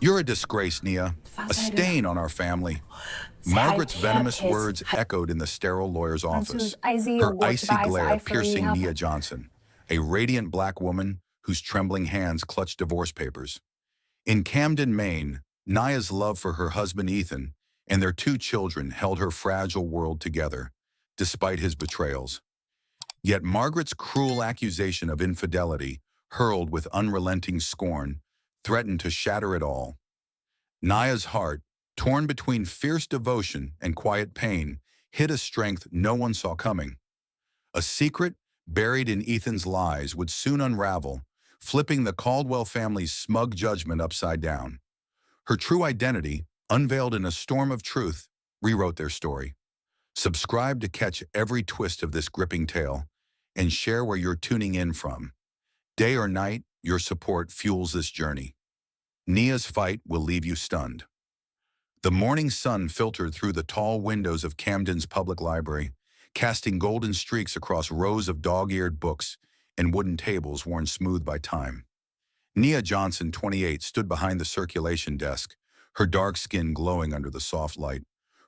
You're a disgrace, Nia, a stain on our family. Margaret's venomous words echoed in the sterile lawyer's office, her icy glare piercing Nia Johnson, a radiant black woman whose trembling hands clutched divorce papers. In Camden, Maine, Nia's love for her husband Ethan and their two children held her fragile world together, despite his betrayals. Yet Margaret's cruel accusation of infidelity, hurled with unrelenting scorn, threatened to shatter it all. Nia's heart, torn between fierce devotion and quiet pain, hid a strength no one saw coming. A secret buried in Ethan's lies would soon unravel, flipping the Caldwell family's smug judgment upside down. Her true identity, unveiled in a storm of truth, rewrote their story. Subscribe to catch every twist of this gripping tale and share where you're tuning in from. Day or night, your support fuels this journey. Nia's fight will leave you stunned. The morning sun filtered through the tall windows of Camden's public library, casting golden streaks across rows of dog-eared books and wooden tables worn smooth by time. Nia Johnson, 28, stood behind the circulation desk, her dark skin glowing under the soft light,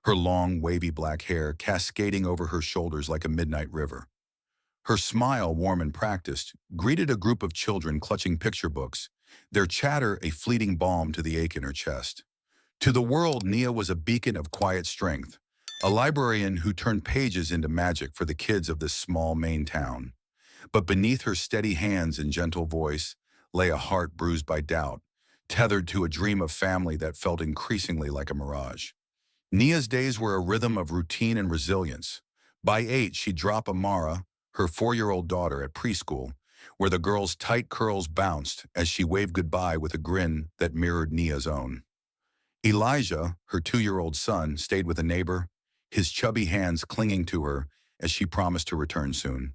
her long, wavy black hair cascading over her shoulders like a midnight river. Her smile, warm and practiced, greeted a group of children clutching picture books, their chatter a fleeting balm to the ache in her chest. To the world, Nia was a beacon of quiet strength, a librarian who turned pages into magic for the kids of this small Maine town. But beneath her steady hands and gentle voice lay a heart bruised by doubt, tethered to a dream of family that felt increasingly like a mirage. Nia's days were a rhythm of routine and resilience. By 8, she'd drop Amara, her 4-year-old daughter, at preschool, where the girl's tight curls bounced as she waved goodbye with a grin that mirrored Nia's own. Elijah, her 2-year-old son, stayed with a neighbor, his chubby hands clinging to her as she promised to return soon.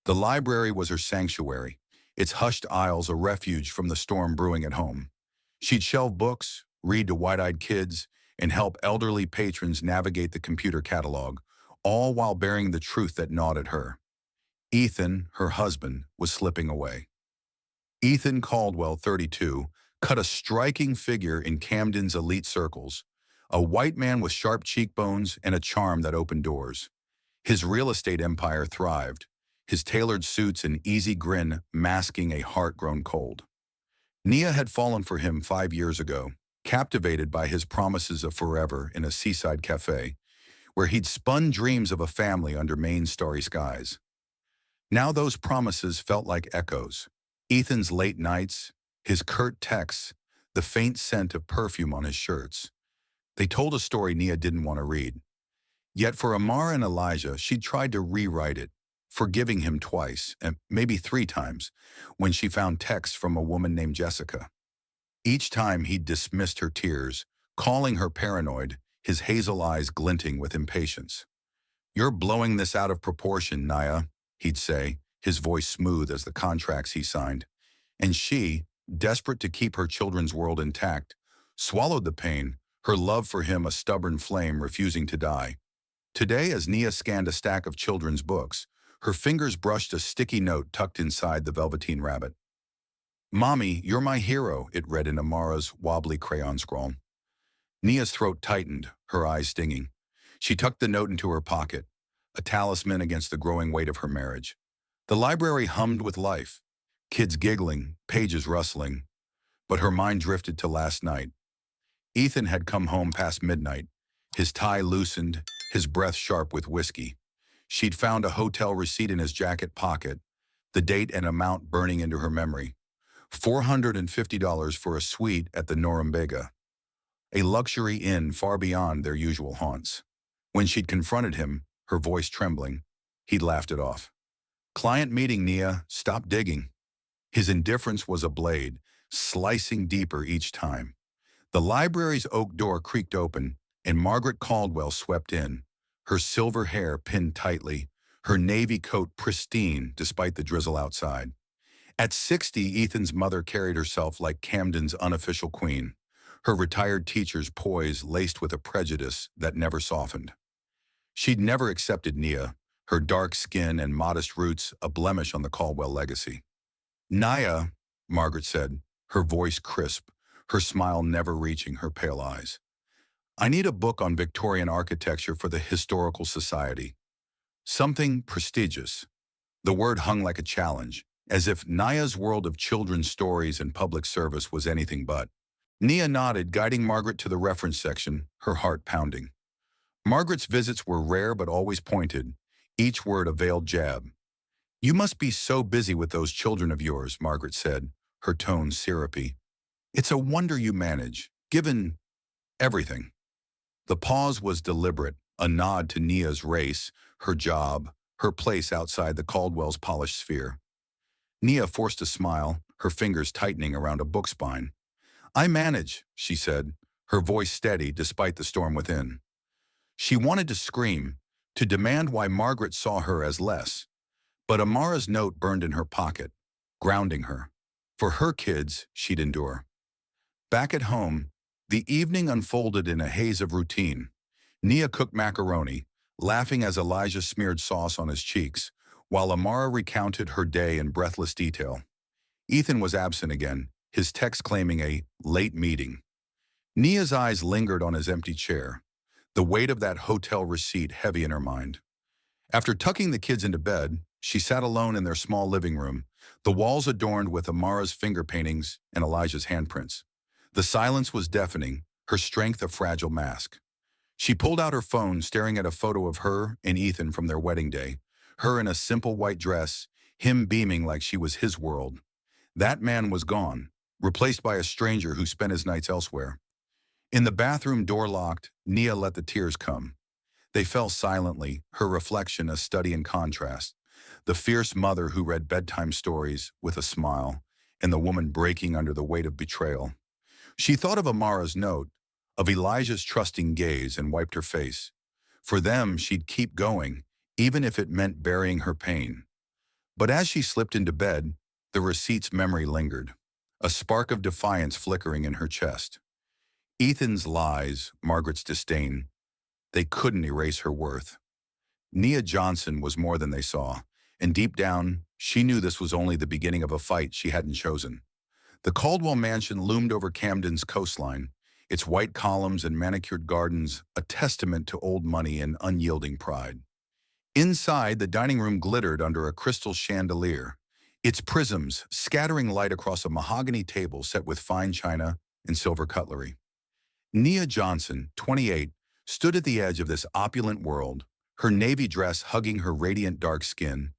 The library was her sanctuary, its hushed aisles a refuge from the storm brewing at home. She'd shelve books, read to wide-eyed kids, and help elderly patrons navigate the computer catalog, all while bearing the truth that gnawed at her. Ethan, her husband, was slipping away. Ethan Caldwell, 32, cut a striking figure in Camden's elite circles, a white man with sharp cheekbones and a charm that opened doors. His real estate empire thrived, his tailored suits and easy grin masking a heart grown cold. Nia had fallen for him 5 years ago, captivated by his promises of forever in a seaside cafe, where he'd spun dreams of a family under Maine's starry skies. Now those promises felt like echoes. Ethan's late nights, his curt texts, the faint scent of perfume on his shirts. They told a story Nia didn't want to read. Yet for Amara and Elijah, she'd tried to rewrite it, forgiving him twice, and maybe 3 times, when she found texts from a woman named Jessica. Each time he'd dismissed her tears, calling her paranoid, his hazel eyes glinting with impatience. "You're blowing this out of proportion, Nia," he'd say, his voice smooth as the contracts he signed. And she, desperate to keep her children's world intact, swallowed the pain, her love for him a stubborn flame refusing to die. Today, as Nia scanned a stack of children's books, her fingers brushed a sticky note tucked inside the velveteen rabbit. "Mommy, you're my hero," it read in Amara's wobbly crayon scrawl. Nia's throat tightened, her eyes stinging. She tucked the note into her pocket, a talisman against the growing weight of her marriage. The library hummed with life, kids giggling, pages rustling. But her mind drifted to last night. Ethan had come home past midnight, his tie loosened, his breath sharp with whiskey. She'd found a hotel receipt in his jacket pocket, the date and amount burning into her memory. $450 for a suite at the Norumbega, a luxury inn far beyond their usual haunts. When she'd confronted him, her voice trembling, he'd laughed it off. "Client meeting, Nia, stop digging." His indifference was a blade, slicing deeper each time. The library's oak door creaked open, and Margaret Caldwell swept in, her silver hair pinned tightly, her navy coat pristine despite the drizzle outside. At 60, Ethan's mother carried herself like Camden's unofficial queen, her retired teacher's poise laced with a prejudice that never softened. She'd never accepted Nia, her dark skin and modest roots a blemish on the Caldwell legacy. "Nia," Margaret said, her voice crisp, her smile never reaching her pale eyes. I need a book on Victorian architecture for the Historical Society. Something prestigious. The word hung like a challenge, as if Nia's world of children's stories and public service was anything but. Nia nodded, guiding Margaret to the reference section, her heart pounding. Margaret's visits were rare but always pointed, each word a veiled jab. "You must be so busy with those children of yours," Margaret said, her tone syrupy. "It's a wonder you manage, given everything." The pause was deliberate, a nod to Nia's race, her job, her place outside the Caldwell's polished sphere. Nia forced a smile, her fingers tightening around a book spine. "I manage," she said, her voice steady despite the storm within. She wanted to scream, to demand why Margaret saw her as less. But Amara's note burned in her pocket, grounding her. For her kids, she'd endure. Back at home, the evening unfolded in a haze of routine. Nia cooked macaroni, laughing as Elijah smeared sauce on his cheeks, while Amara recounted her day in breathless detail. Ethan was absent again, his text claiming a late meeting. Nia's eyes lingered on his empty chair, the weight of that hotel receipt heavy in her mind. After tucking the kids into bed, she sat alone in their small living room, the walls adorned with Amara's finger paintings and Elijah's handprints. The silence was deafening, her strength a fragile mask. She pulled out her phone, staring at a photo of her and Ethan from their wedding day, her in a simple white dress, him beaming like she was his world. That man was gone, replaced by a stranger who spent his nights elsewhere. In the bathroom, door locked, Nia let the tears come. They fell silently, her reflection a study in contrast. The fierce mother who read bedtime stories with a smile, and the woman breaking under the weight of betrayal. She thought of Amara's note, of Elijah's trusting gaze, and wiped her face. For them, she'd keep going, even if it meant burying her pain. But as she slipped into bed, the receipt's memory lingered, a spark of defiance flickering in her chest. Ethan's lies, Margaret's disdain, they couldn't erase her worth. Nia Johnson was more than they saw, and deep down, she knew this was only the beginning of a fight she hadn't chosen. The Caldwell mansion loomed over Camden's coastline, its white columns and manicured gardens a testament to old money and unyielding pride. Inside, the dining room glittered under a crystal chandelier, its prisms scattering light across a mahogany table set with fine china and silver cutlery. Nia Johnson, 28, stood at the edge of this opulent world, her navy dress hugging her radiant dark skin,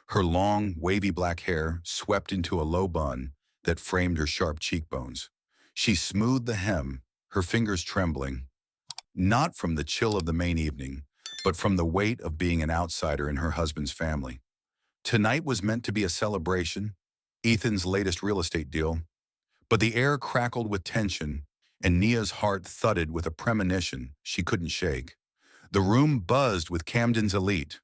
her long, wavy black hair swept into a low bun that framed her sharp cheekbones. She smoothed the hem, her fingers trembling, not from the chill of the Maine evening, but from the weight of being an outsider in her husband's family. Tonight was meant to be a celebration, Ethan's latest real estate deal, but the air crackled with tension, and Nia's heart thudded with a premonition she couldn't shake. The room buzzed with Camden's elite,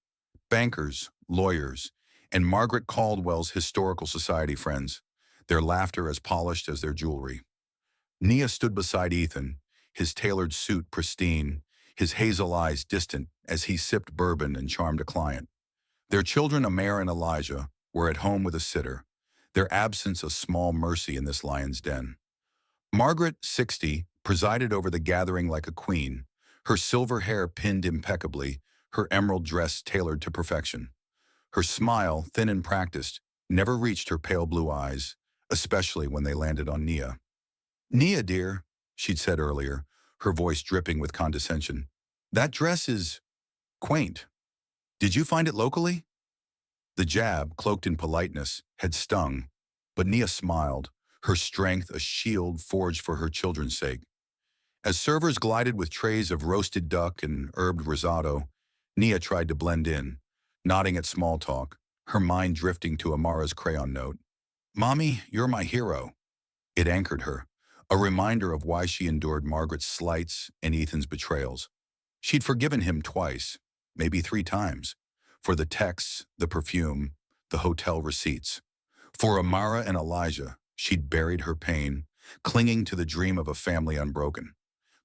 bankers, lawyers, and Margaret Caldwell's Historical Society friends, their laughter as polished as their jewelry. Nia stood beside Ethan, his tailored suit pristine, his hazel eyes distant as he sipped bourbon and charmed a client. Their children, Amara and Elijah, were at home with a sitter, their absence a small mercy in this lion's den. Margaret, 60, presided over the gathering like a queen, her silver hair pinned impeccably, her emerald dress tailored to perfection. Her smile, thin and practiced, never reached her pale blue eyes, especially when they landed on Nia. "Nia, dear," she'd said earlier, her voice dripping with condescension, "that dress is quaint. Did you find it locally?" The jab, cloaked in politeness, had stung, but Nia smiled, her strength a shield forged for her children's sake. As servers glided with trays of roasted duck and herbed risotto, Nia tried to blend in, nodding at small talk, her mind drifting to Amara's crayon note. "Mommy, you're my hero." It anchored her, a reminder of why she endured Margaret's slights and Ethan's betrayals. She'd forgiven him twice, maybe 3 times, for the texts, the perfume, the hotel receipts. For Amara and Elijah, she'd buried her pain, clinging to the dream of a family unbroken.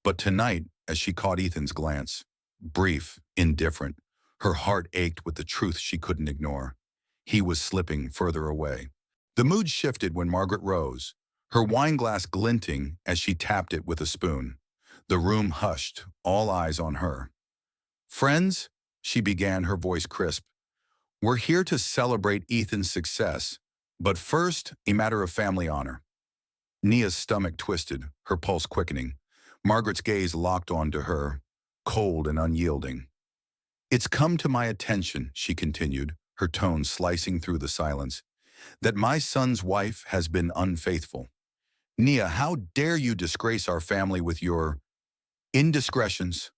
But tonight, as she caught Ethan's glance, brief, indifferent, her heart ached with the truth she couldn't ignore. He was slipping further away. The mood shifted when Margaret rose, her wine glass glinting as she tapped it with a spoon. The room hushed, all eyes on her. "Friends," she began, her voice crisp, "we're here to celebrate Ethan's success, but first, a matter of family honor." Nia's stomach twisted, her pulse quickening. Margaret's gaze locked onto her, cold and unyielding. "It's come to my attention," she continued, her tone slicing through the silence, "that my son's wife has been unfaithful. Nia, how dare you disgrace our family with your indiscretions?"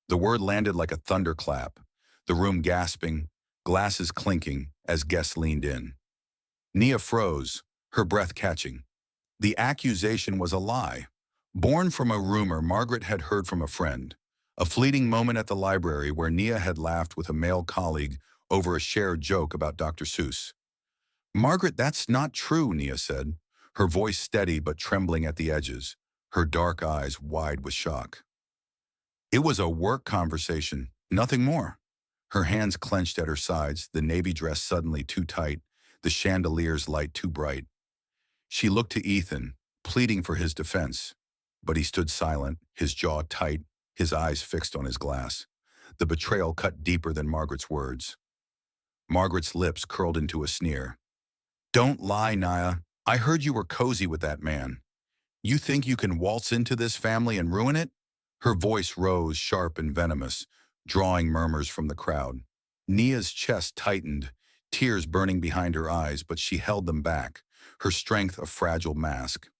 The word landed like a thunderclap, the room gasping, glasses clinking as guests leaned in. Nia froze, her breath catching. The accusation was a lie, born from a rumor Margaret had heard from a friend, a fleeting moment at the library where Nia had laughed with a male colleague over a shared joke about Dr. Seuss. "Margaret, that's not true," Nia said, her voice steady but trembling at the edges, her dark eyes wide with shock. "It was a work conversation, nothing more." Her hands clenched at her sides, the navy dress suddenly too tight, the chandelier's light too bright. She looked to Ethan, pleading for his defense, but he stood silent, his jaw tight, his eyes fixed on his glass. The betrayal cut deeper than Margaret's words. Margaret's lips curled into a sneer. "Don't lie, Nia. I heard you were cozy with that man. You think you can waltz into this family and ruin it?" Her voice rose, sharp and venomous, drawing murmurs from the crowd. Nia's chest tightened, tears burning behind her eyes, but she held them back, her strength a fragile mask.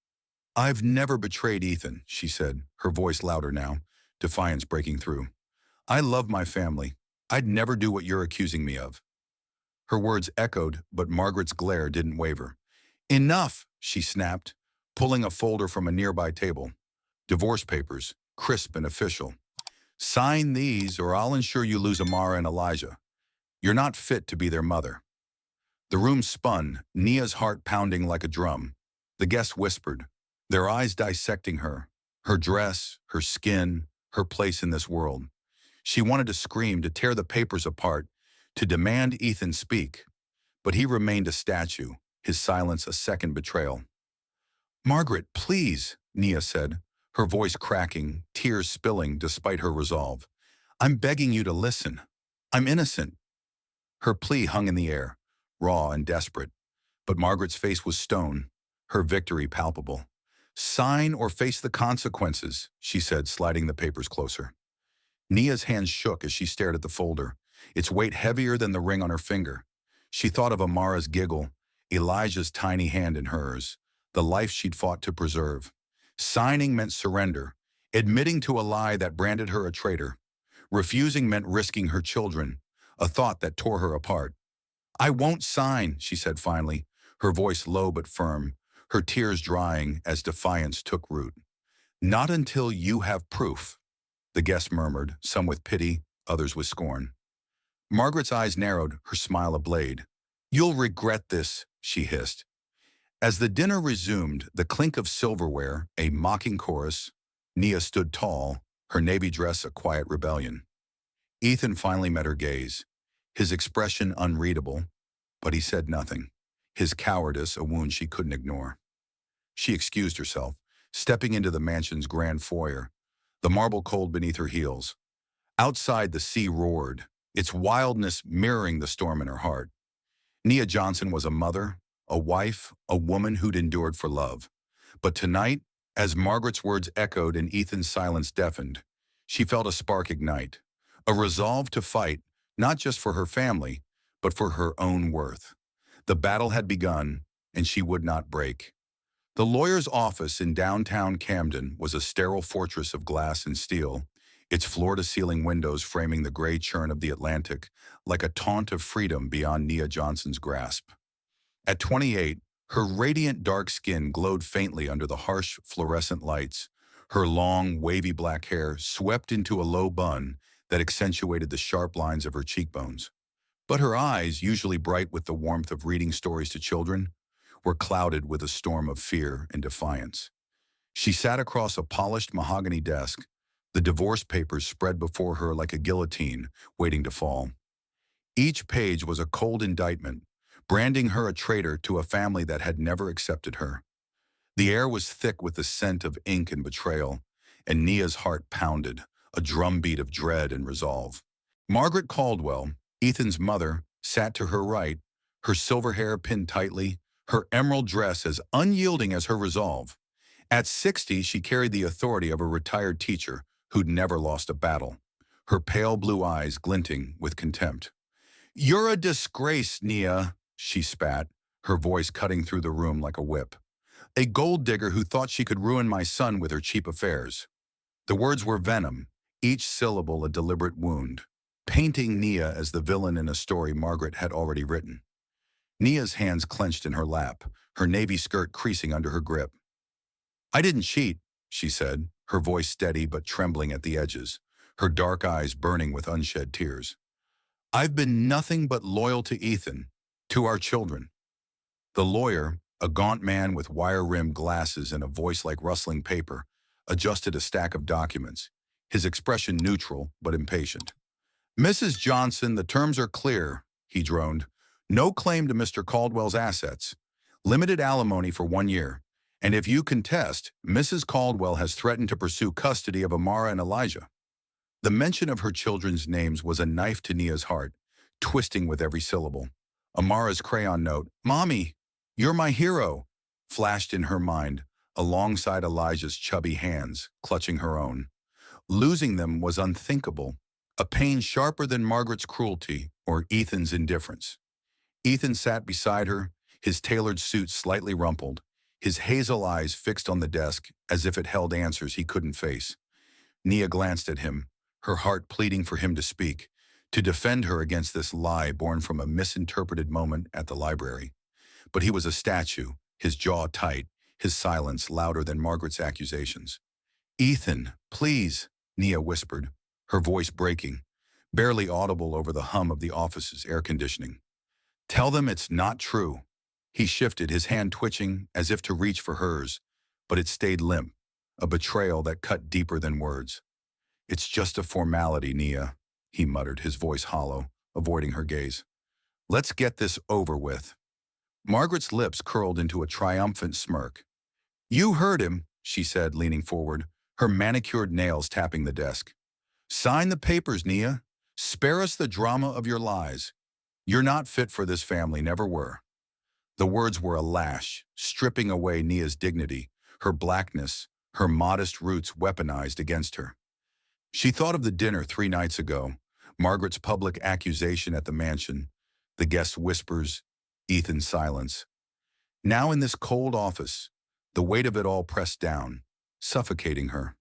"I've never betrayed Ethan," she said, her voice louder now, defiance breaking through. "I love my family. I'd never do what you're accusing me of." Her words echoed, but Margaret's glare didn't waver. "Enough," she snapped, pulling a folder from a nearby table. "Divorce papers, crisp and official. Sign these or I'll ensure you lose Amara and Elijah. You're not fit to be their mother." The room spun, Nia's heart pounding like a drum. The guests whispered, their eyes dissecting her dress, her skin, her place in this world. She wanted to scream, to tear the papers apart, to demand Ethan speak. But he remained a statue, his silence a second betrayal. "Margaret, please," Nia said, her voice cracking, tears spilling despite her resolve. "I'm begging you to listen. I'm innocent." Her plea hung in the air, raw and desperate. But Margaret's face was stone, her victory palpable. "Sign or face the consequences," she said, sliding the papers closer. Nia's hands shook as she stared at the folder, its weight heavier than the ring on her finger. She thought of Amara's giggle, Elijah's tiny hand in hers, the life she'd fought to preserve. Signing meant surrender, admitting to a lie that branded her a traitor. Refusing meant risking her children, a thought that tore her apart. "I won't sign," she said finally, her voice low but firm, her tears drying as defiance took root. "Not until you have proof," the guests murmured, some with pity, others with scorn. Margaret's eyes narrowed, her smile a blade. "You'll regret this," she hissed. As the dinner resumed, the clink of silverware, a mocking chorus, Nia stood tall, her navy dress a quiet rebellion. Ethan finally met her gaze, his expression unreadable, but he said nothing, his cowardice a wound she couldn't ignore. She excused herself, stepping into the mansion's grand foyer, the marble cold beneath her heels. Outside, the sea roared, its wildness mirroring the storm in her heart. Nia Johnson was a mother, a wife, a woman who'd endured for love. But tonight, as Margaret's words echoed and Ethan's silence deafened, she felt a spark ignite, a resolve to fight, not just for her family, but for her own worth. The battle had begun, and she would not break. The lawyer's office in downtown Camden was a sterile fortress of glass and steel, its floor-to-ceiling windows framing the gray churn of the Atlantic like a taunt of freedom beyond Nia Johnson's grasp. At 28, her radiant dark skin glowed faintly under the harsh fluorescent lights, her long, wavy black hair swept into a low bun that accentuated the sharp lines of her cheekbones. But her eyes, usually bright with the warmth of reading stories to children, were clouded with a storm of fear and defiance. She sat across a polished mahogany desk, the divorce papers spread before her like a guillotine waiting to fall. Each page was a cold indictment, branding her a traitor to a family that had never accepted her. The air was thick with the scent of ink and betrayal, and Nia's heart pounded, a drumbeat of dread and resolve. Margaret Caldwell, Ethan's mother, sat to her right, her silver hair pinned tightly, her emerald dress as unyielding as her resolve. At 60, she carried the authority of a retired teacher who'd never lost a battle, her pale blue eyes glinting with contempt. "You're a disgrace, Nia," she spat, her voice cutting through the room like a whip. "A gold digger who thought she could ruin my son with her cheap affairs." The words were venom, each syllable a deliberate wound, painting Nia as the villain in a story Margaret had already written. Nia's hands clenched in her lap, her navy skirt creasing under her grip. "I didn't cheat," she said, her voice steady but trembling at the edges, her dark eyes burning with unshed tears. "I've been nothing but loyal to Ethan, to our children." The lawyer, a gaunt man with wire-rimmed glasses and a voice like rustling paper, adjusted a stack of documents, his expression neutral but impatient. "Mrs. Johnson, the terms are clear," he droned. "No claim to Mr. Caldwell's assets. Limited alimony for 1 year. And if you contest, Mrs. Caldwell has threatened to pursue custody of Amara and Elijah." The mention of her children's names was a knife to Nia's heart, twisting with every syllable. Amara's crayon note, "Mommy, you're my hero," flashed in her mind, alongside Elijah's chubby hands, clutching her own. Losing them was unthinkable, a pain sharper than Margaret's cruelty or Ethan's indifference. Ethan sat beside her, his tailored suit slightly rumpled, his hazel eyes fixed on the desk as if it held answers he couldn't face. Nia glanced at him, her heart pleading for him to speak, to defend her against this lie born from a misinterpreted moment at the library. But he was a statue, his jaw tight, his silence louder than Margaret's accusations. "Ethan, please," Nia whispered, her voice breaking, barely audible over the hum of the office's air conditioning. "Tell them it's not true." He shifted, his hand twitching as if to reach for hers, but it stayed limp, a betrayal that cut deeper than words. "It's just a formality, Nia," he muttered, his voice hollow, avoiding her gaze. "Let's get this over with." Margaret's lips curled into a triumphant smirk. "You heard him," she said, leaning forward, her manicured nails tapping the desk. "Sign the papers, Nia. Spare us the drama of your lies. You're not fit for this family, never were." The words were a lash, stripping away Nia's dignity, her blackness, her modest roots weaponized against her. She thought of the dinner 3 nights ago, Margaret's public accusation at the mansion, the guest's whispers, Ethan's silence. Now in this cold office, the weight of it all pressed down, suffocating her.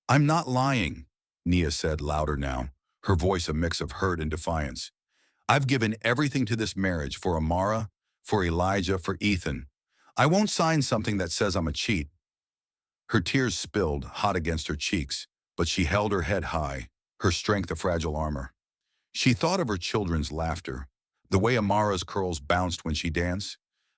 "I'm not lying," Nia said louder now, her voice a mix of hurt and defiance. "I've given everything to this marriage for Amara, for Elijah, for Ethan. I won't sign something that says I'm a cheat." Her tears spilled, hot against her cheeks, but she held her head high, her strength a fragile armor. She thought of her children's laughter, the way Amara's curls bounced when she danced,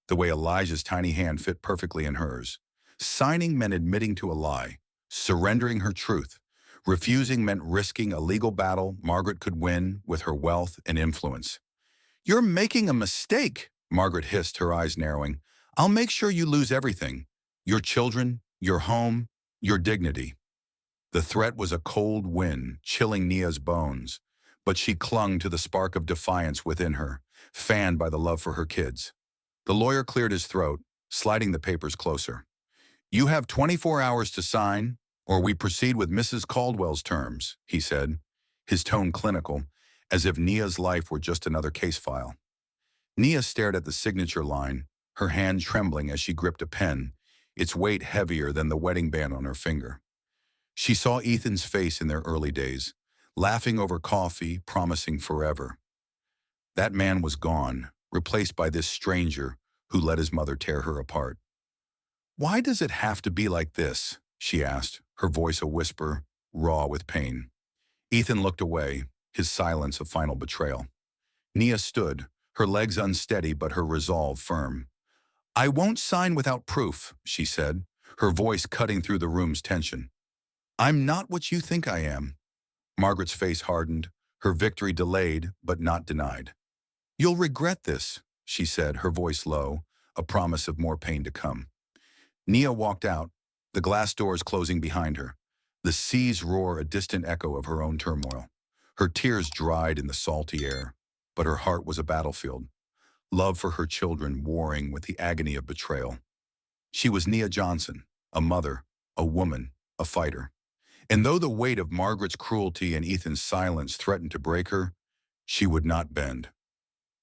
the way Elijah's tiny hand fit perfectly in hers. Signing meant admitting to a lie, surrendering her truth. Refusing meant risking a legal battle Margaret could win with her wealth and influence. "You're making a mistake," Margaret hissed, her eyes narrowing. "I'll make sure you lose everything. Your children, your home, your dignity." The threat was a cold wind, chilling Nia's bones, but she clung to the spark of defiance within her, fanned by the love for her kids. The lawyer cleared his throat, sliding the papers closer. "You have 24 hours to sign, or we proceed with Mrs. Caldwell's terms," he said, his tone clinical, as if Nia's life were just another case file. Nia stared at the signature line, her hand trembling as she gripped a pen, its weight heavier than the wedding band on her finger. She saw Ethan's face in their early days, laughing over coffee, promising forever. That man was gone, replaced by this stranger who let his mother tear her apart. "Why does it have to be like this?" she asked, her voice a whisper, raw with pain. Ethan looked away, his silence a final betrayal. Nia stood, her legs unsteady but her resolve firm. "I won't sign without proof," she said, her voice cutting through the room's tension. "I'm not what you think I am." Margaret's face hardened, her victory delayed but not denied. "You'll regret this," she said, her voice low, a promise of more pain to come. Nia walked out, the glass doors closing behind her. The sea's roar a distant echo of her own turmoil. Her tears dried in the salty air, but her heart was a battlefield. Love for her children warring with the agony of betrayal. She was Nia Johnson, a mother, a woman, a fighter. And though the weight of Margaret's cruelty and Ethan's silence threatened to break her, she would not bend.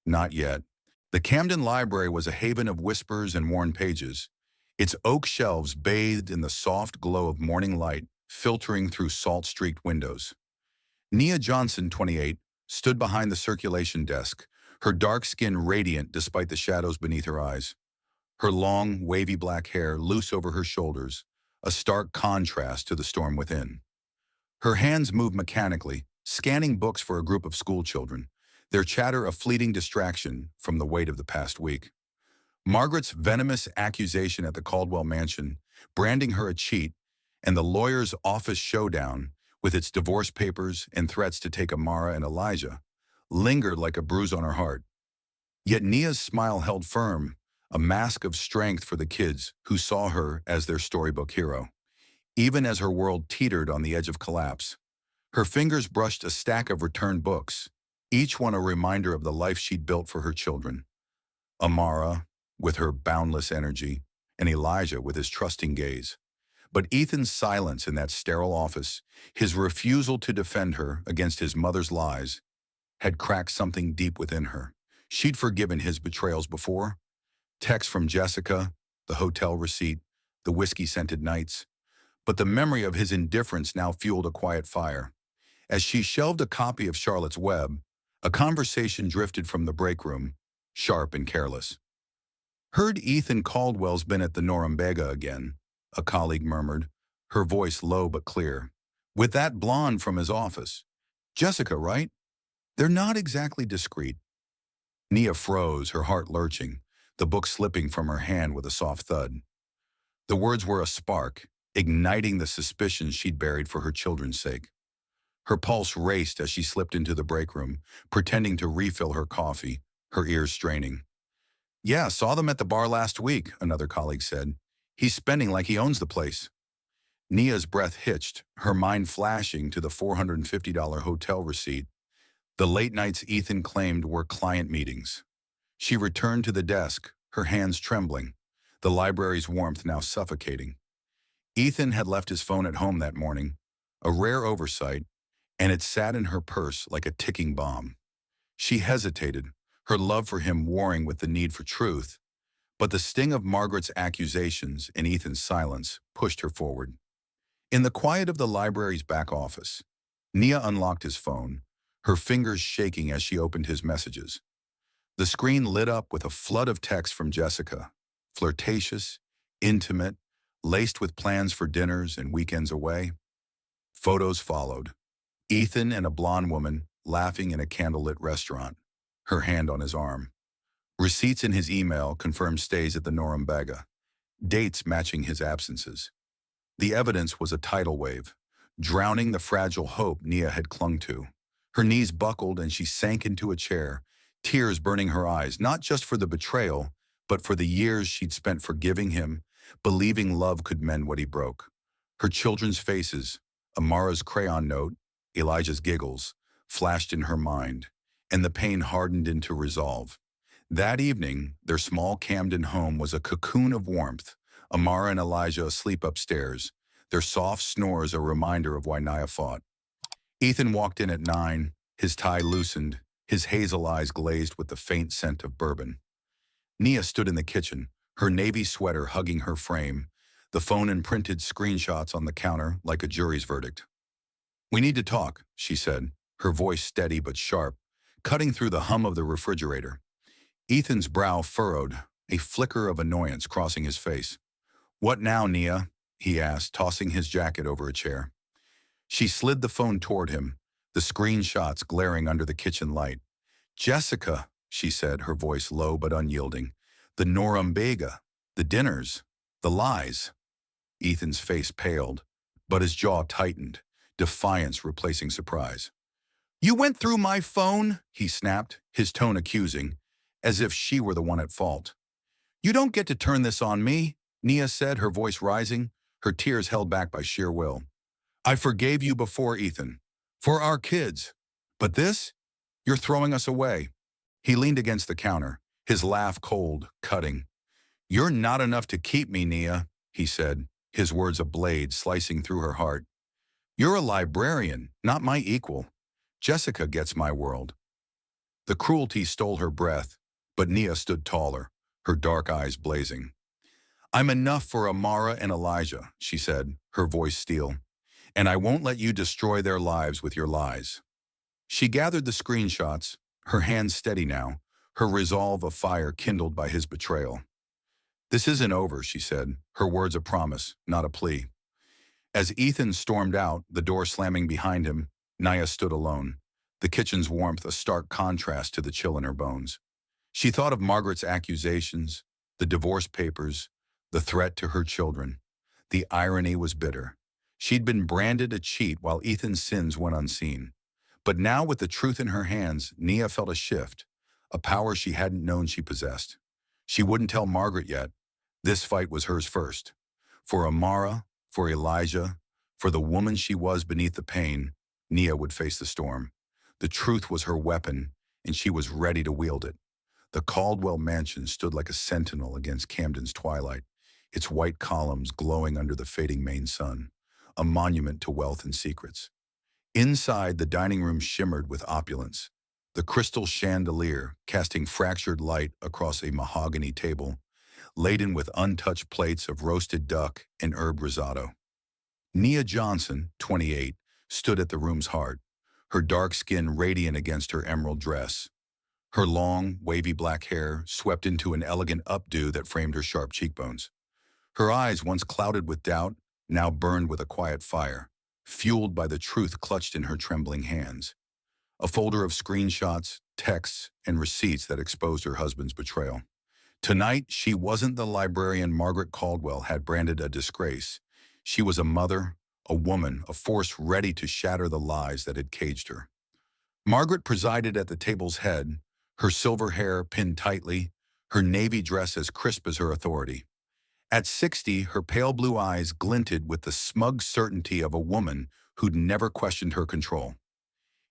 Not yet. The Camden Library was a haven of whispers and worn pages, its oak shelves bathed in the soft glow of morning light filtering through salt-streaked windows. Nia Johnson, 28, stood behind the circulation desk, her dark skin radiant despite the shadows beneath her eyes. Her long, wavy black hair loose over her shoulders, a stark contrast to the storm within. Her hands moved mechanically, scanning books for a group of schoolchildren, their chatter a fleeting distraction from the weight of the past week. Margaret's venomous accusation at the Caldwell mansion, branding her a cheat, and the lawyer's office showdown, with its divorce papers and threats to take Amara and Elijah, lingered like a bruise on her heart. Yet Nia's smile held firm, a mask of strength for the kids who saw her as their storybook hero. Even as her world teetered on the edge of collapse, her fingers brushed a stack of returned books, each one a reminder of the life she'd built for her children. Amara, with her boundless energy, and Elijah with his trusting gaze. But Ethan's silence in that sterile office, his refusal to defend her against his mother's lies, had cracked something deep within her. She'd forgiven his betrayals before. Texts from Jessica, the hotel receipt, the whiskey-scented nights. But the memory of his indifference now fueled a quiet fire. As she shelved a copy of Charlotte's Web, a conversation drifted from the break room, sharp and careless. "Heard Ethan Caldwell's been at the Norumbega again," a colleague murmured, her voice low but clear. "With that blonde from his office. Jessica, right? They're not exactly discreet." Nia froze, her heart lurching, the book slipping from her hand with a soft thud. The words were a spark, igniting the suspicions she'd buried for her children's sake. Her pulse raced as she slipped into the break room, pretending to refill her coffee, her ears straining. "Yeah, saw them at the bar last week," another colleague said. "He's spending like he owns the place." Nia's breath hitched, her mind flashing to the $450 hotel receipt. The late nights Ethan claimed were client meetings. She returned to the desk, her hands trembling, the library's warmth now suffocating. Ethan had left his phone at home that morning, a rare oversight, and it sat in her purse like a ticking bomb. She hesitated, her love for him warring with the need for truth, but the sting of Margaret's accusations and Ethan's silence pushed her forward. In the quiet of the library's back office, Nia unlocked his phone, her fingers shaking as she opened his messages. The screen lit up with a flood of texts from Jessica, flirtatious, intimate, laced with plans for dinners and weekends away. Photos followed. Ethan and a blonde woman laughing in a candlelit restaurant, her hand on his arm. Receipts in his email confirmed stays at the Norumbega, dates matching his absences. The evidence was a tidal wave, drowning the fragile hope Nia had clung to. Her knees buckled and she sank into a chair, tears burning her eyes, not just for the betrayal, but for the years she'd spent forgiving him, believing love could mend what he broke. Her children's faces, Amara's crayon note, Elijah's giggles, flashed in her mind, and the pain hardened into resolve. That evening, their small Camden home was a cocoon of warmth, Amara and Elijah asleep upstairs, their soft snores a reminder of why Nia fought. Ethan walked in at 9, his tie loosened, his hazel eyes glazed with the faint scent of bourbon. Nia stood in the kitchen, her navy sweater hugging her frame, the phone and printed screenshots on the counter like a jury's verdict. "We need to talk," she said, her voice steady but sharp, cutting through the hum of the refrigerator. Ethan's brow furrowed, a flicker of annoyance crossing his face. "What now, Nia?" he asked, tossing his jacket over a chair. She slid the phone toward him, the screenshots glaring under the kitchen light. "Jessica," she said, her voice low but unyielding. "The Norumbega, the dinners, the lies." Ethan's face paled, but his jaw tightened, defiance replacing surprise. "You went through my phone?" he snapped, his tone accusing, as if she were the one at fault. "You don't get to turn this on me. Nia said, her voice rising, her tears held back by sheer will. I forgave you before, Ethan. For our kids. But this? You're throwing us away. He leaned against the counter, his laugh cold, cutting. You're not enough to keep me, Nia, he said, his words a blade slicing through her heart. You're a librarian, not my equal. Jessica gets my world. The cruelty stole her breath, but Nia stood taller, her dark eyes blazing. I'm enough for Amara and Elijah, she said, her voice steel. And I won't let you destroy their lives with your lies. She gathered the screenshots, her hands steady now, her resolve a fire kindled by his betrayal. This isn't over, she said, her words a promise, not a plea. As Ethan stormed out, the door slamming behind him, Nia stood alone, the kitchen's warmth a stark contrast to the chill in her bones. She thought of Margaret's accusations, the divorce papers, the threat to her children. The irony was bitter. She'd been branded a cheat while Ethan's sins went unseen. But now with the truth in her hands, Nia felt a shift, a power she hadn't known she possessed. She wouldn't tell Margaret yet. This fight was hers first. For Amara, for Elijah, for the woman she was beneath the pain, Nia would face the storm. The truth was her weapon, and she was ready to wield it. The Caldwell mansion stood like a sentinel against Camden's twilight, its white columns glowing under the fading Maine sun, a monument to wealth and secrets. Inside, the dining room shimmered with opulence, the crystal chandelier casting fractured light across a mahogany table, laden with untouched plates of roasted duck and herb risotto. Nia Johnson, 28, stood at the room's heart, her dark skin radiant against her emerald dress. Her long, wavy black hair swept into an elegant updo that framed her sharp cheekbones. Her eyes, once clouded with doubt, now burned with a quiet fire, fueled by the truth clutched in her trembling hands. A folder of screenshots, texts, and receipts that exposed her husband's betrayal. Tonight, she wasn't the librarian Margaret Caldwell had branded a disgrace. She was a mother, a woman, a force ready to shatter the lies that had caged her. Margaret presided at the table's head, her silver hair pinned tightly, her navy dress as crisp as her authority. At 60, her pale blue eyes glinted with the smug certainty of a woman who'd never questioned her control.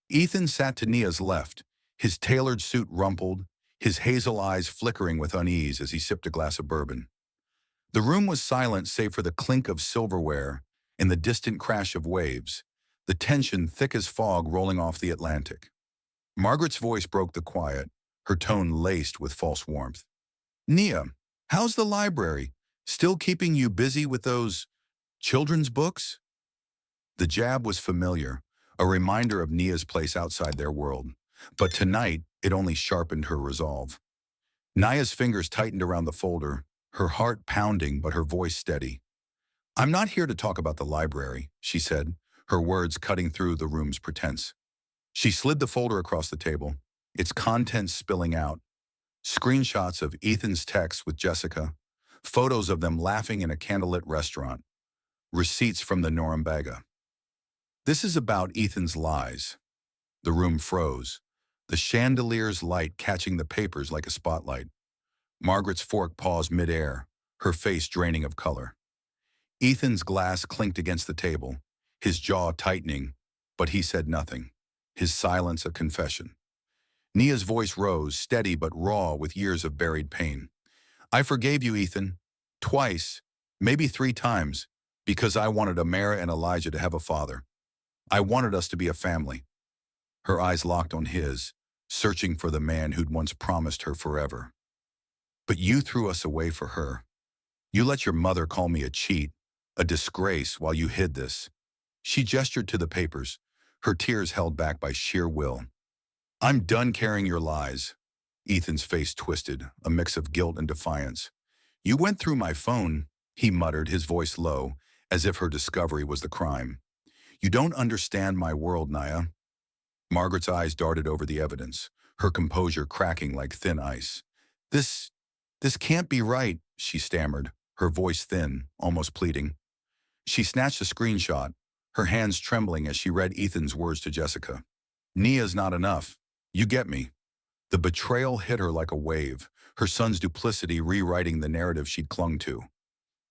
Ethan sat to Nia's left, his tailored suit rumpled, his hazel eyes flickering with unease as he sipped a glass of bourbon. The room was silent save for the clink of silverware and the distant crash of waves, the tension thick as fog rolling off the Atlantic. Margaret's voice broke the quiet, her tone laced with false warmth. Nia, how's the library? Still keeping you busy with those children's books? The jab was familiar, a reminder of Nia's place outside their world. But tonight, it only sharpened her resolve. Nia's fingers tightened around the folder, her heart pounding but her voice steady. I'm not here to talk about the library, she said, her words cutting through the room's pretense. She slid the folder across the table, its contents spilling out. Screenshots of Ethan's texts with Jessica, photos of them laughing in a candlelit restaurant, receipts from the Norumbega. This is about Ethan's lies. The room froze, the chandelier's light catching the papers like a spotlight. Margaret's fork paused midair, her face draining of color. Ethan's glass clinked against the table, his jaw tightening, but he said nothing, his silence a confession. Nia's voice rose, steady but raw with years of buried pain. I forgave you, Ethan. Twice, maybe 3 times, because I wanted Amara and Elijah to have a father. I wanted us to be a family. Her eyes locked on his, searching for the man who'd once promised her forever. But you threw us away for her. You let your mother call me a cheat, a disgrace, while you hid this. She gestured to the papers, her tears held back by sheer will. I'm done carrying your lies. Ethan's face twisted, a mix of guilt and defiance. You went through my phone, he muttered, his voice low, as if her discovery was the crime. You don't understand my world, Nia. Margaret's eyes darted over the evidence, her composure cracking like thin ice. This can't be right, she stammered, her voice thin, almost pleading. She snatched a screenshot, her hands trembling as she read Ethan's words to Jessica. Nia's not enough. You get me. The betrayal hit her like a wave, her son's duplicity rewriting the narrative she'd clung to.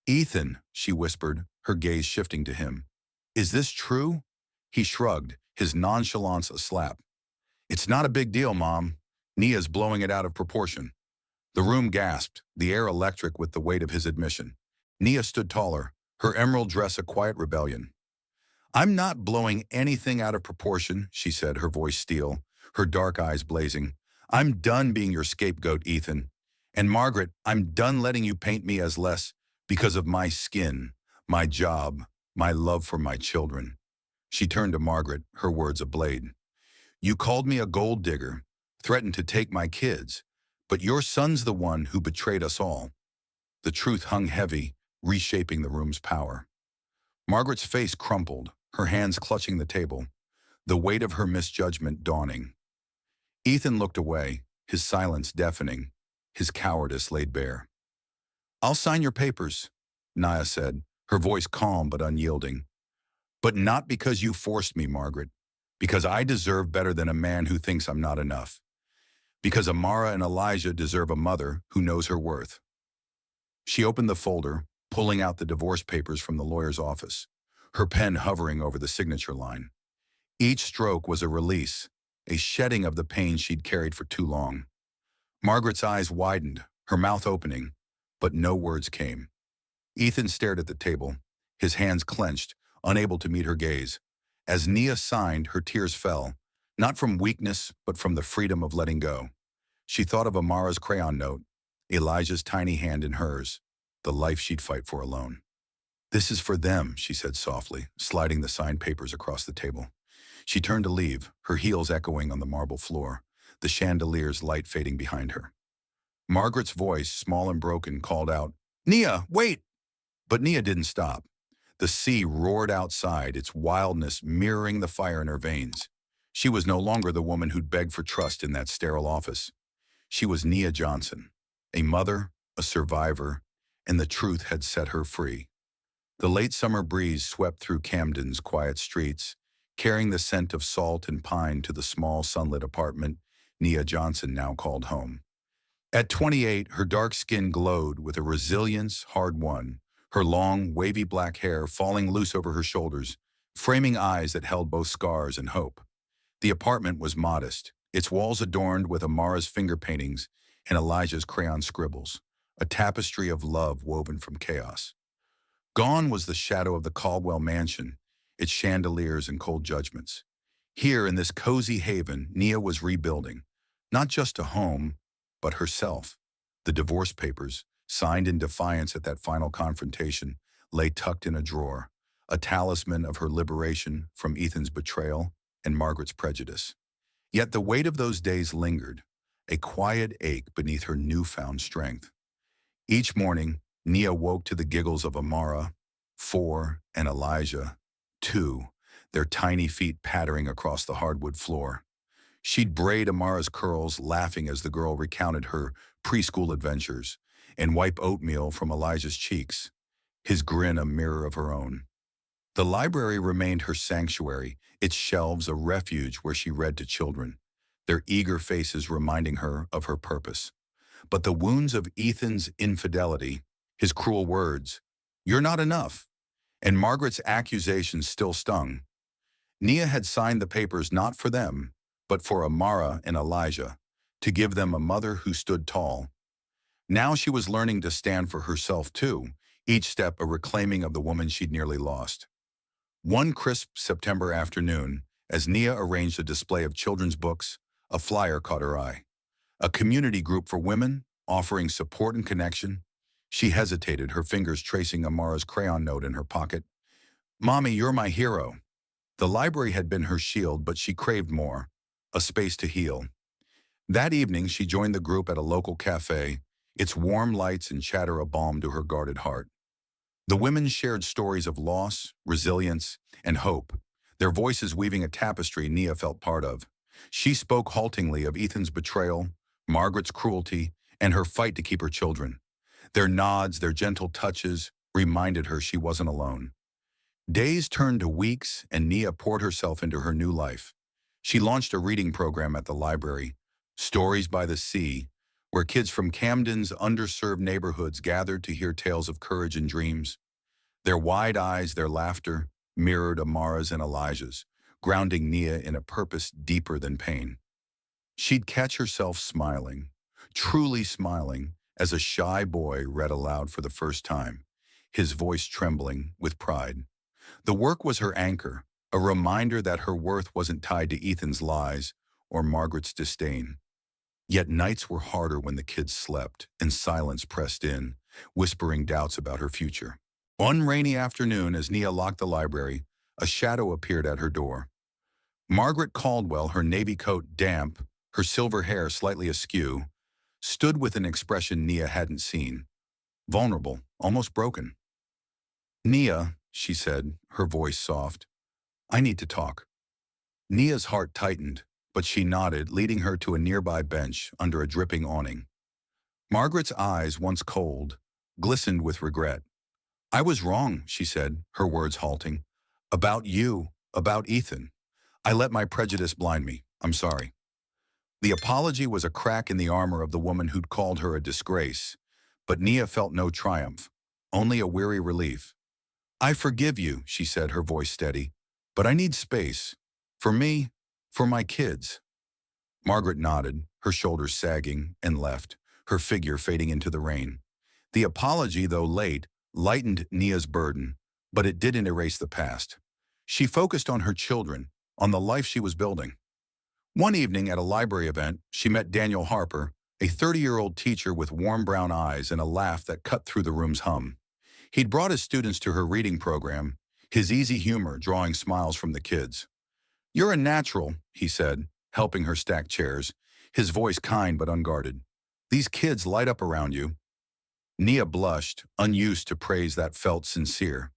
Ethan, she whispered, her gaze shifting to him. Is this true? He shrugged, his nonchalance a slap. It's not a big deal, Mom. Nia's blowing it out of proportion. The room gasped, the air electric with the weight of his admission. Nia stood taller, her emerald dress a quiet rebellion. I'm not blowing anything out of proportion, she said, her voice steel, her dark eyes blazing. I'm done being your scapegoat, Ethan. And Margaret, I'm done letting you paint me as less because of my skin, my job, my love for my children. She turned to Margaret, her words a blade. You called me a gold digger, threatened to take my kids, but your son's the one who betrayed us all. The truth hung heavy, reshaping the room's power. Margaret's face crumpled, her hands clutching the table, the weight of her misjudgment dawning. Ethan looked away, his silence deafening, his cowardice laid bare. I'll sign your papers, Nia said, her voice calm but unyielding. But not because you forced me, Margaret, because I deserve better than a man who thinks I'm not enough. Because Amara and Elijah deserve a mother who knows her worth. She opened the folder, pulling out the divorce papers from the lawyer's office, her pen hovering over the signature line. Each stroke was a release, a shedding of the pain she'd carried for too long. Margaret's eyes widened, her mouth opening, but no words came. Ethan stared at the table, his hands clenched, unable to meet her gaze. As Nia signed, her tears fell, not from weakness, but from the freedom of letting go. She thought of Amara's crayon note, Elijah's tiny hand in hers, the life she'd fight for alone. This is for them, she said softly, sliding the signed papers across the table. She turned to leave, her heels echoing on the marble floor, the chandelier's light fading behind her. Margaret's voice, small and broken, called out, Nia, wait! But Nia didn't stop. The sea roared outside, its wildness mirroring the fire in her veins. She was no longer the woman who'd begged for trust in that sterile office. She was Nia Johnson, a mother, a survivor, and the truth had set her free. The late summer breeze swept through Camden's quiet streets, carrying the scent of salt and pine to the small sunlit apartment Nia Johnson now called home. At 28, her dark skin glowed with a resilience hard-won, her long, wavy black hair falling loose over her shoulders, framing eyes that held both scars and hope. The apartment was modest, its walls adorned with Amara's finger paintings and Elijah's crayon scribbles, a tapestry of love woven from chaos. Gone was the shadow of the Caldwell mansion, its chandeliers and cold judgments. Here, in this cozy haven, Nia was rebuilding, not just a home, but herself. The divorce papers, signed in defiance at that final confrontation, lay tucked in a drawer, a talisman of her liberation from Ethan's betrayal and Margaret's prejudice. Yet the weight of those days lingered, a quiet ache beneath her newfound strength. Each morning, Nia woke to the giggles of Amara, 4, and Elijah, 2, their tiny feet pattering across the hardwood floor. She'd braid Amara's curls, laughing as the girl recounted her preschool adventures, and wipe oatmeal from Elijah's cheeks, his grin a mirror of her own. The library remained her sanctuary, its shelves a refuge where she read to children, their eager faces reminding her of her purpose. But the wounds of Ethan's infidelity, his cruel words, "You're not enough," and Margaret's accusations still stung. Nia had signed the papers not for them, but for Amara and Elijah, to give them a mother who stood tall. Now she was learning to stand for herself too, each step a reclaiming of the woman she'd nearly lost. One crisp September afternoon, as Nia arranged a display of children's books, a flyer caught her eye. A community group for women, offering support and connection. She hesitated, her fingers tracing Amara's crayon note in her pocket. "Mommy, you're my hero." The library had been her shield, but she craved more, a space to heal. That evening, she joined the group at a local cafe, its warm lights and chatter a balm to her guarded heart. The women shared stories of loss, resilience, and hope, their voices weaving a tapestry Nia felt part of. She spoke haltingly of Ethan's betrayal, Margaret's cruelty, and her fight to keep her children. Their nods, their gentle touches, reminded her she wasn't alone. Days turned to weeks, and Nia poured herself into her new life. She launched a reading program at the library, Stories by the Sea, where kids from Camden's underserved neighborhoods gathered to hear tales of courage and dreams. Their wide eyes, their laughter, mirrored Amara's and Elijah's, grounding Nia in a purpose deeper than pain. She'd catch herself smiling, truly smiling, as a shy boy read aloud for the first time, his voice trembling with pride. The work was her anchor, a reminder that her worth wasn't tied to Ethan's lies or Margaret's disdain. Yet nights were harder when the kids slept and silence pressed in, whispering doubts about her future. One rainy afternoon, as Nia locked the library, a shadow appeared at her door. Margaret Caldwell, her navy coat damp, her silver hair slightly askew, stood with an expression Nia hadn't seen. Vulnerable, almost broken. "Nia," she said, her voice soft, "I need to talk." Nia's heart tightened, but she nodded, leading her to a nearby bench under a dripping awning. Margaret's eyes, once cold, glistened with regret. "I was wrong," she said, her words halting. "About you, about Ethan. I let my prejudice blind me. I'm sorry." The apology was a crack in the armor of the woman who'd called her a disgrace, but Nia felt no triumph, only a weary relief. "I forgive you," she said, her voice steady, "but I need space. For me, for my kids." Margaret nodded, her shoulders sagging, and left, her figure fading into the rain. The apology, though late, lightened Nia's burden, but it didn't erase the past. She focused on her children, on the life she was building. One evening at a library event, she met Daniel Harper, a 30-year-old teacher with warm brown eyes and a laugh that cut through the room's hum. He'd brought his students to her reading program, his easy humor drawing smiles from the kids. "You're a natural," he said, helping her stack chairs, his voice kind but unguarded. "These kids light up around you." Nia blushed, unused to praise that felt sincere.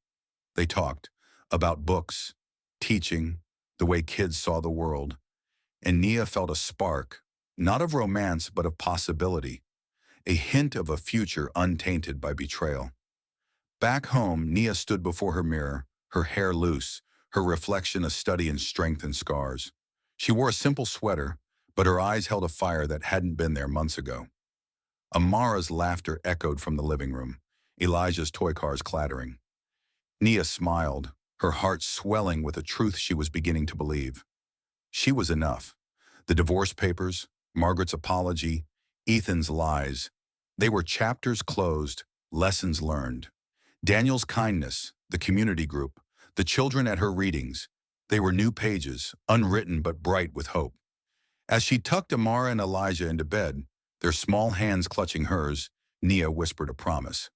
They talked about books, teaching, the way kids saw the world. And Nia felt a spark, not of romance but of possibility, a hint of a future untainted by betrayal. Back home, Nia stood before her mirror, her hair loose, her reflection a study in strength and scars. She wore a simple sweater, but her eyes held a fire that hadn't been there months ago. Amara's laughter echoed from the living room, Elijah's toy cars clattering. Nia smiled, her heart swelling with a truth she was beginning to believe. She was enough. The divorce papers, Margaret's apology, Ethan's lies. They were chapters closed, lessons learned. Daniel's kindness, the community group, the children at her readings. They were new pages, unwritten but bright with hope. As she tucked Amara and Elijah into bed, their small hands clutching hers, Nia whispered a promise.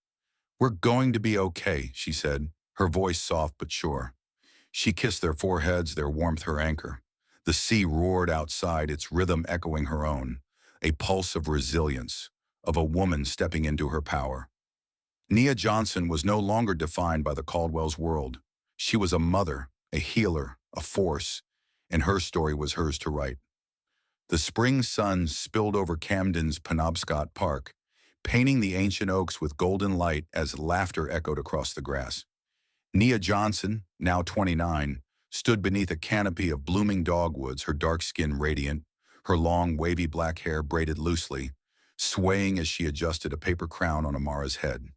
"We're going to be okay," she said, her voice soft but sure. She kissed their foreheads, their warmth her anchor. The sea roared outside, its rhythm echoing her own, a pulse of resilience, of a woman stepping into her power. Nia Johnson was no longer defined by the Caldwell's world. She was a mother, a healer, a force, and her story was hers to write. The spring sun spilled over Camden's Penobscot Park, painting the ancient oaks with golden light as laughter echoed across the grass. Nia Johnson, now 29, stood beneath a canopy of blooming dogwoods, her dark skin radiant, her long, wavy black hair braided loosely, swaying as she adjusted a paper crown on Amara's head.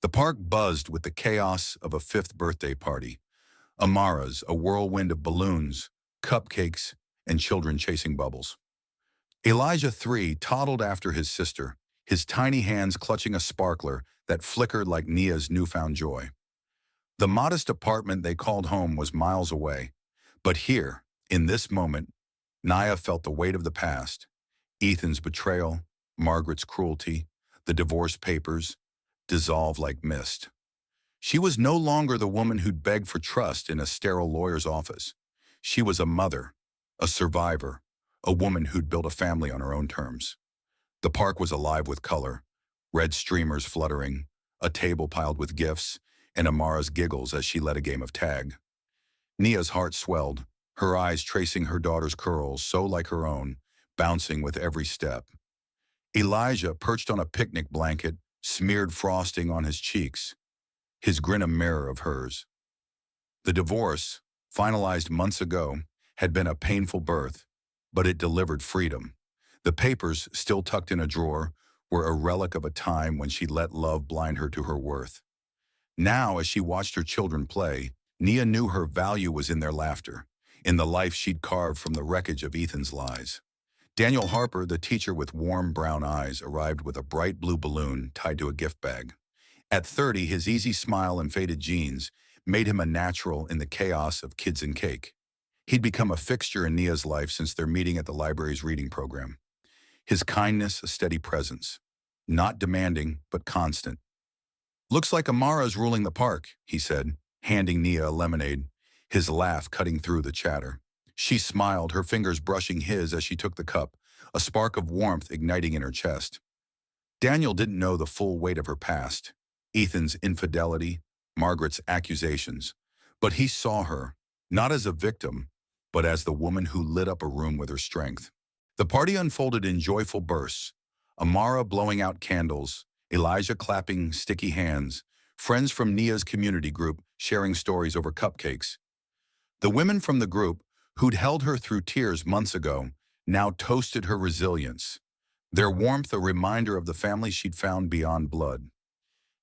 The park buzzed with the chaos of a fifth birthday party. Amara's, a whirlwind of balloons, cupcakes, and children chasing bubbles. Elijah III toddled after his sister, his tiny hands clutching a sparkler that flickered like Nia's newfound joy. The modest apartment they called home was miles away, but here, in this moment, Nia felt the weight of the past, Ethan's betrayal, Margaret's cruelty, the divorce papers, dissolve like mist. She was no longer the woman who'd begged for trust in a sterile lawyer's office. She was a mother, a survivor, a woman who'd built a family on her own terms. The park was alive with color, red streamers fluttering, a table piled with gifts, and Amara's giggles as she led a game of tag. Nia's heart swelled, her eyes tracing her daughter's curls so like her own, bouncing with every step. Elijah, perched on a picnic blanket, smeared frosting on his cheeks, his grin a mirror of hers. The divorce, finalized months ago, had been a painful birth, but it delivered freedom. The papers, still tucked in a drawer, were a relic of a time when she let love blind her to her worth. Now, as she watched her children play, Nia knew her value was in their laughter, in the life she'd carved from the wreckage of Ethan's lies. Daniel Harper, the teacher with warm brown eyes, arrived with a bright blue balloon tied to a gift bag. At 30, his easy smile and faded jeans made him a natural in the chaos of kids and cake. He'd become a fixture in Nia's life since their meeting at the library's reading program. His kindness a steady presence, not demanding, but constant. "Looks like Amara's ruling the park," he said, handing Nia a lemonade, his laugh cutting through the chatter. She smiled, her fingers brushing his as she took the cup, a spark of warmth igniting in her chest. Daniel didn't know the full weight of her past, Ethan's infidelity, Margaret's accusations, but he saw her, not as a victim, but as the woman who lit up a room with her strength. The party unfolded in joyful bursts, Amara blowing out candles, Elijah clapping sticky hands, friends from Nia's community group sharing stories over cupcakes. The women from the group, who'd held her through tears months ago, now toasted her resilience, their warmth a reminder of the family she'd found beyond blood.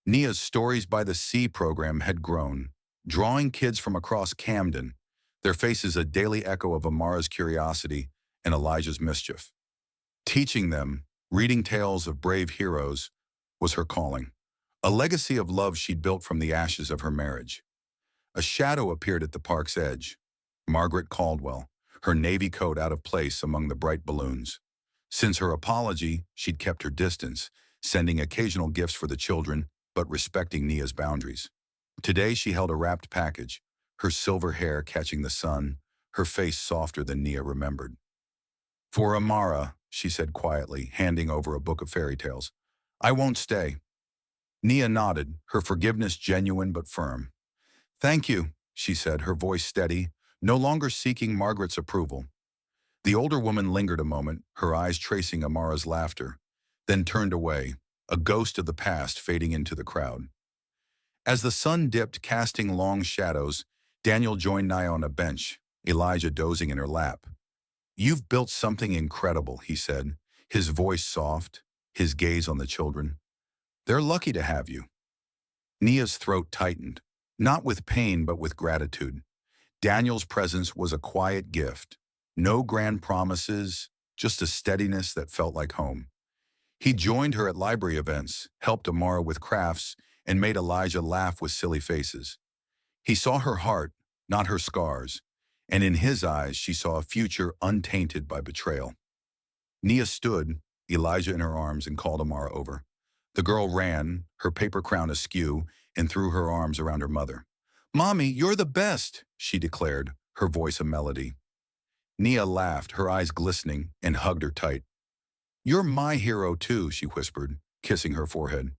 Nia's Stories by the Sea program had grown, drawing kids from across Camden, their faces a daily echo of Amara's curiosity and Elijah's mischief. Teaching them, reading tales of brave heroes, was her calling, a legacy of love she'd built from the ashes of her marriage. A shadow appeared at the park's edge, Margaret Caldwell, her navy coat out of place among the bright balloons. Since her apology, she'd kept her distance, sending occasional gifts for the children, but respecting Nia's boundaries. Today she held a wrapped package, her silver hair catching the sun, her face softer than Nia remembered. "For Amara," she said quietly, handing over a book of fairy tales. "I won't stay." Nia nodded, her forgiveness genuine but firm. "Thank you," she said, her voice steady, no longer seeking Margaret's approval. The older woman lingered a moment, her eyes tracing Amara's laughter, then turned away, a ghost of the past fading into the crowd. As the sun dipped, casting long shadows, Daniel joined Nia on a bench, Elijah dozing in her lap. "You've built something incredible," he said, his voice soft, his gaze on the children. "They're lucky to have you." Nia's throat tightened, not with pain but with gratitude. Daniel's presence was a quiet gift. No grand promises, just a steadiness that felt like home. He joined her at library events, helped Amara with crafts, and made Elijah laugh with silly faces. He saw her heart, not her scars, and in his eyes she saw a future untainted by betrayal. Nia stood, Elijah in her arms, and called Amara over. The girl ran, her paper crown askew, and threw her arms around her mother. "Mommy, you're the best," she declared, her voice a melody. Nia laughed, her eyes glistening, and hugged her tight. "You're my hero too," she whispered, kissing her forehead.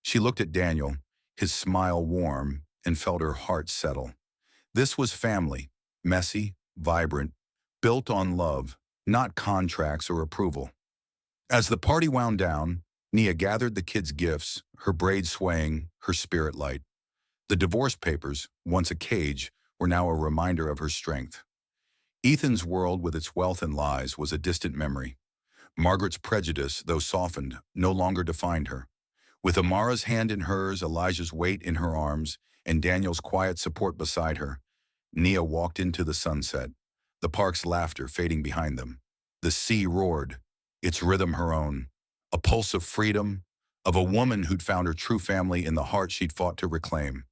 She looked at Daniel, his smile warm, and felt her heart settle. This was family, messy, vibrant, built on love, not contracts or approval. As the party wound down, Nia gathered the kids' gifts, her braids swaying, her spirit light. The divorce papers, once a cage, were now a reminder of her strength. Ethan's world with its wealth and lies was a distant memory. Margaret's prejudice, though softened, no longer defined her. With Amara's hand in hers, Elijah's weight in her arms, and Daniel's quiet support beside her, Nia walked into the sunset, the park's laughter fading behind them. The sea roared, its rhythm her own, a pulse of freedom, of a woman who'd found her true family in the heart she'd fought to reclaim.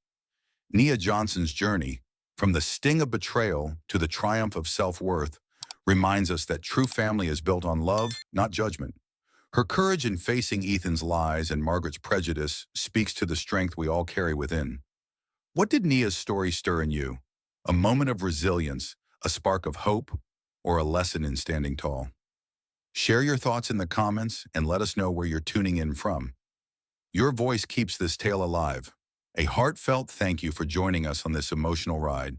Nia Johnson's journey, from the sting of betrayal to the triumph of self-worth, reminds us that true family is built on love, not judgment. Her courage in facing Ethan's lies and Margaret's prejudice speaks to the strength we all carry within. What did Nia's story stir in you? A moment of resilience, a spark of hope, or a lesson in standing tall? Share your thoughts in the comments and let us know where you're tuning in from. Your voice keeps this tale alive. A heartfelt thank you for joining us on this emotional ride.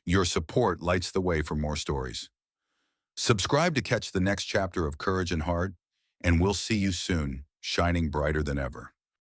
Your support lights the way for more stories. Subscribe to catch the next chapter of Courage and Heart, and we'll see you soon, shining brighter than ever.